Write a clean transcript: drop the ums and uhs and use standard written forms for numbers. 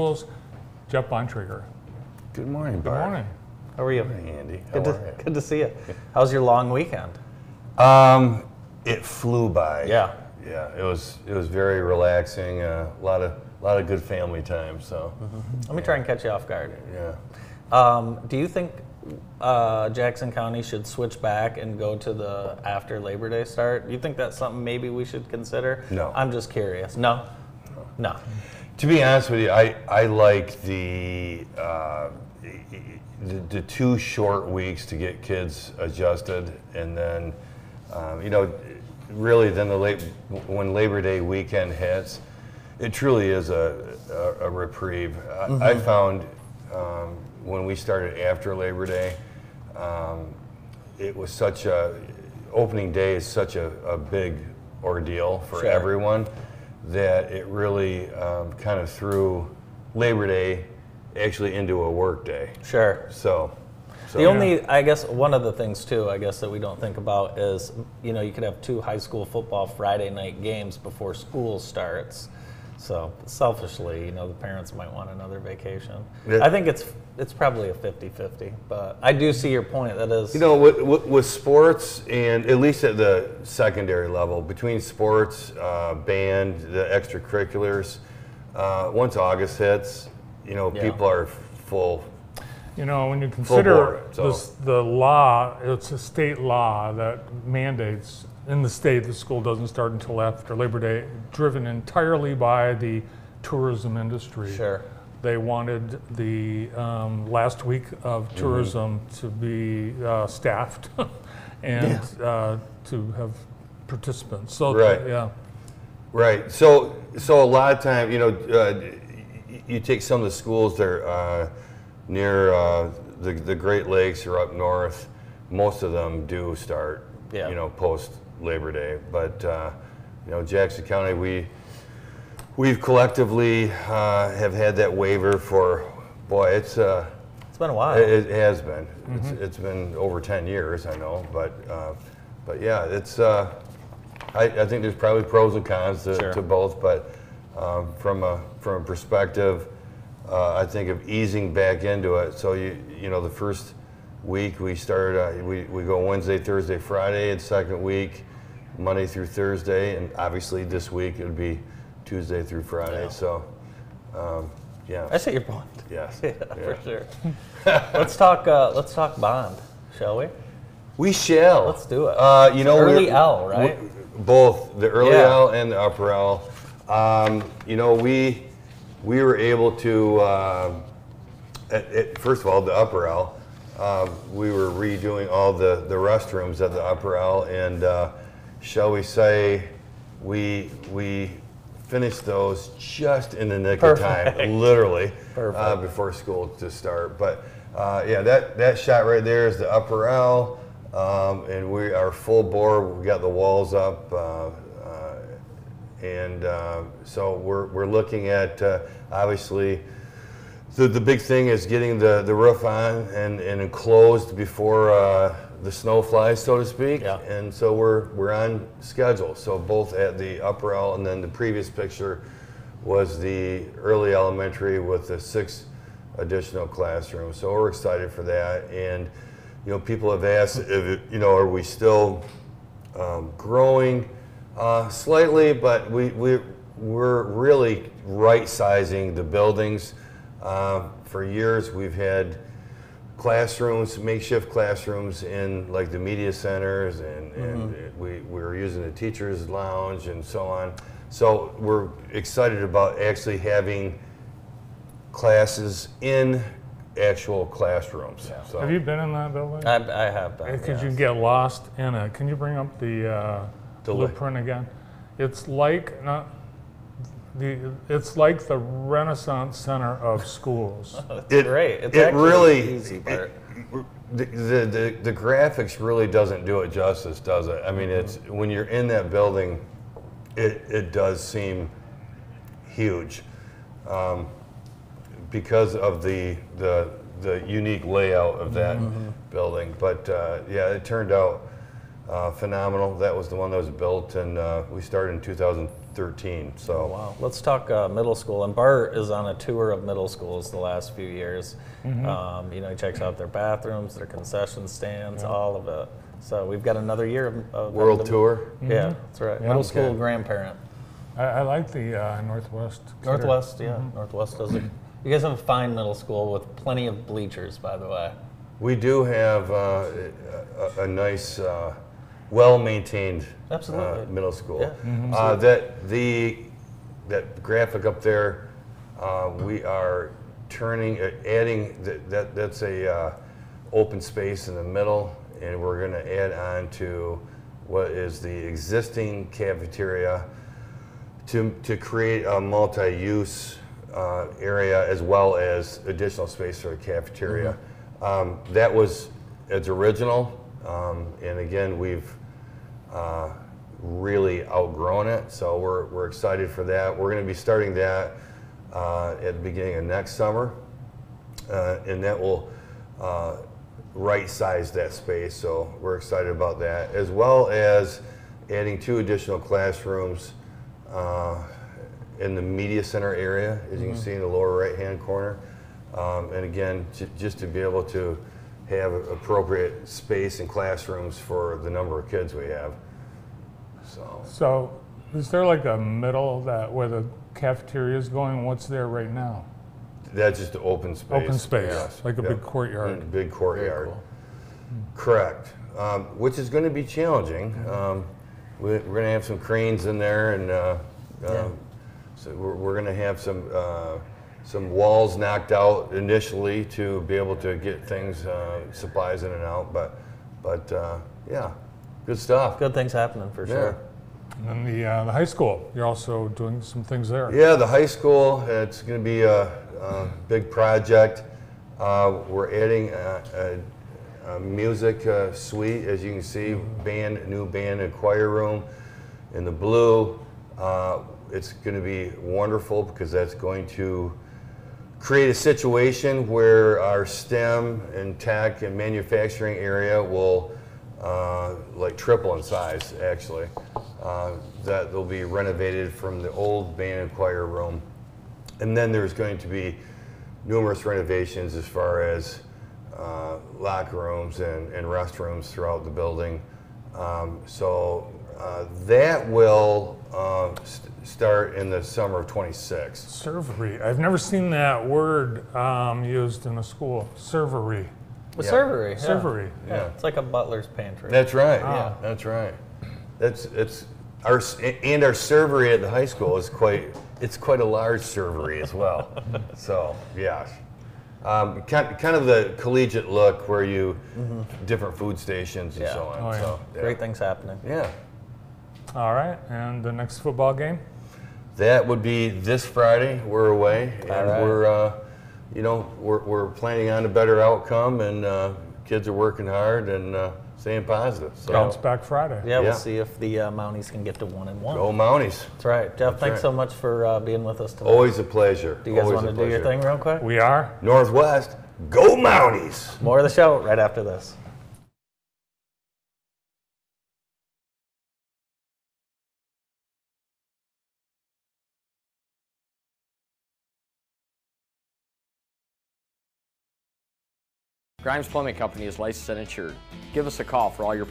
Geoff Bontrager. Good morning, Good Bart. morning. How are you? Good morning, Andy. Good to see you. How's your long weekend? It flew by. Yeah. Yeah, it was very relaxing. A lot of good family time. So. Let me try and catch you off guard. Yeah. Do you think Jackson County should switch back and go to the after Labor Day start? Do you think that's something maybe we should consider? No. I'm just curious. No? No. To be honest with you, I like the 2 short weeks to get kids adjusted, and then really then when Labor Day weekend hits, it truly is a reprieve. I found when we started after Labor Day, it was such opening day is such a big ordeal for everyone, that it really kind of threw Labor Day actually into a work day. Sure. So The only, I guess, one of the things too, I guess, that we don't think about is, you could have 2 high school football Friday night games before school starts. So selfishly, the parents might want another vacation. I think it's probably a 50-50, but I do see your point. That is, with sports, and at least at the secondary level, between sports, band, the extracurriculars, once August hits, people are full. When you consider board, the law, it's a state law that mandates in the state the school doesn't start until after Labor Day, driven entirely by the tourism industry. Sure. They wanted the last week of tourism to be staffed and to have participants. So right. Right. So a lot of time, you take some of the schools that are near the Great Lakes or up north. Most of them do start, post Labor Day. But Jackson County, we've collectively have had that waiver for, it's been a while. It has been. It's been over 10 years, I know. But yeah, it's. I think there's probably pros and cons to both. But from a perspective, I think of easing back into it. So the first week we started, we go Wednesday, Thursday, Friday, and second week Monday through Thursday, and obviously this week it would be Tuesday through Friday. Yeah. So I see your point. Yes. For sure. Let's talk bond, shall we? We shall. Let's do it. Early L, right? Both the early L and the upper L. We were able to, first of all, the upper L, we were redoing all the restrooms at the upper L, and shall we say, we finished those just in the nick of time, literally, before school to start. But that shot right there is the upper L, and we are full bore. We got the walls up. So we're looking at, obviously, the big thing is getting the roof on and enclosed before the snow flies, so to speak. Yeah. And so we're on schedule. So both at the upper L, and then the previous picture was the early elementary with the 6 additional classrooms. So we're excited for that. And people have asked, are we still growing? Slightly, but we're really right-sizing the buildings. For years, we've had classrooms, makeshift classrooms in like the media centers, and we were using the teachers' lounge and so on. So we're excited about actually having classes in actual classrooms. Yeah. So. Have you been in that building? I have been. Because you get lost in it. Can you bring up the blueprint again? It's like it's like the Renaissance Center of schools. It's great. It's it really easy part. The graphics really doesn't do it justice, does it? I mean, it's when you're in that building, it does seem huge, because of the unique layout of that building. But it turned out phenomenal. That was the one that was built, and we started in 2015. 13. So Oh, wow. Let's talk middle school. And Bart is on a tour of middle schools the last few years. You know, he checks out their bathrooms, their concession stands, all of it. So we've got another year of world tour. Yeah, that's right. Yeah. Middle school Okay. grandparent. I like the Northwest. Kidder. Northwest, yeah. Northwest does it. You guys have a fine middle school with plenty of bleachers, by the way. We do have a nice, well-maintained Absolutely. middle school. Yeah. That graphic up there, we are adding that's a open space in the middle, and we're going to add on to what is the existing cafeteria to create a multi-use area as well as additional space for the cafeteria. That was its original, and again, we've really outgrown it, so we're excited for that. We're going to be starting that at the beginning of next summer, and that will right-size that space, so we're excited about that, as well as adding 2 additional classrooms in the media center area, as you can see in the lower right-hand corner. And again, just to be able to have appropriate space and classrooms for the number of kids we have. So is there like a middle where the cafeteria is going? What's there right now? That's just open space. Open space, yes. like a Yep. big courtyard. Big courtyard. Cool. Correct. Which is going to be challenging. We're going to have some cranes in there, and so we're going to have some walls knocked out initially to be able to get things, supplies in and out. But yeah, good stuff. Good things happening for sure. And then the high school, you're also doing some things there. Yeah, the high school, it's going to be a big project. We're adding a music suite, as you can see, new band and choir room in the blue. It's going to be wonderful because that's going to create a situation where our STEM and tech and manufacturing area will like triple in size, actually. That will be renovated from the old band and choir room. And then there's going to be numerous renovations as far as locker rooms and restrooms throughout the building. So that will start in the summer of '26. Servery. I've never seen that word used in a school. Servery. Well, Yeah. servery. Yeah. Servery. Yeah. It's like a butler's pantry. That's right. Ah. Yeah, that's right. It's our servery at the high school is quite a large servery as well. So yeah, kind of the collegiate look where you different food stations and Yeah. so on. Oh, yeah. So, yeah. Great things happening. Yeah, All right. And the next football game? that would be this Friday. We're away, and All right. we're planning on a better outcome, and kids are working hard and staying positive. So Bounce back Friday. Yeah, we'll Yeah. see if the Mounties can get to 1-1. go Mounties! That's right. Jeff, thanks right. so much for being with us tonight. Always a pleasure. Do you guys Always want a to do your pleasure. thing real quick? We are. Northwest, go Mounties! More of the show right after this. Grimes Plumbing Company is licensed and insured. Give us a call for all your